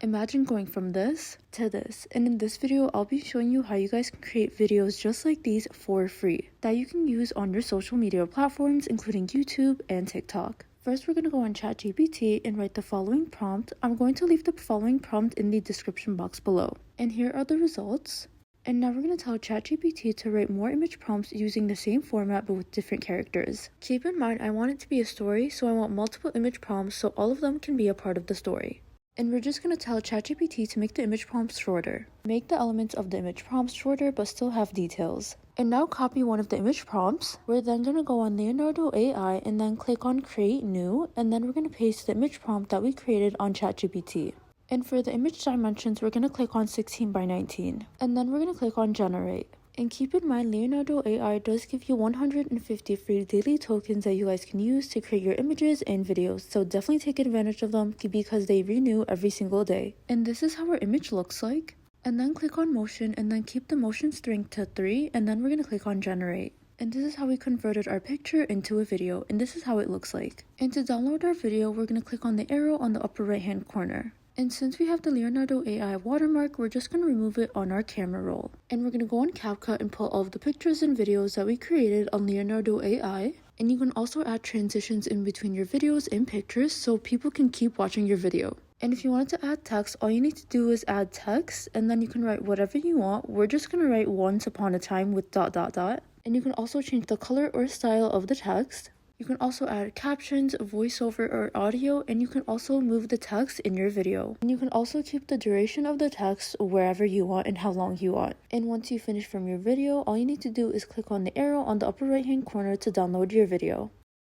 Imagine going from this to this, and in this video I'll be showing you how you guys can create videos just like these for free that you can use on your social media platforms including YouTube and TikTok. First, we're going to go on ChatGPT and write the following prompt. I'm going to leave the following prompt in the description box below. And here are the results. And now we're going to tell ChatGPT to write more image prompts using the same format but with different characters. Keep in mind, I want it to be a story, so I want multiple image prompts so all of them can be a part of the story. And we're just going to tell ChatGPT to make the image prompts shorter. Make the elements of the image prompts shorter but still have details. And now copy one of the image prompts. We're then going to go on Leonardo AI and then click on Create New, and then we're going to paste the image prompt that we created on ChatGPT. And for the image dimensions, we're going to click on 16 by 19. And then we're going to click on Generate. And keep in mind, Leonardo AI does give you 150 free daily tokens that you guys can use to create your images and videos. So definitely take advantage of them because they renew every single day. And this is how our image looks like. And then click on motion and then keep the motion strength to 3. And then we're going to click on Generate. And this is how we converted our picture into a video. And this is how it looks like. And to download our video, we're going to click on the arrow on the upper right hand corner. And since we have the Leonardo AI watermark, we're just going to remove it on our camera roll. And we're going to go on CapCut and pull all of the pictures and videos that we created on Leonardo AI. And you can also add transitions in between your videos and pictures so people can keep watching your video. And if you wanted to add text, all you need to do is add text and then you can write whatever you want. We're just going to write once upon a time with ... And you can also change the color or style of the text. You can also add captions, voiceover, or audio, and you can also move the text in your video. And you can also keep the duration of the text wherever you want and how long you want. And once you finish from your video, all you need to do is click on the arrow on the upper right hand corner to download your video.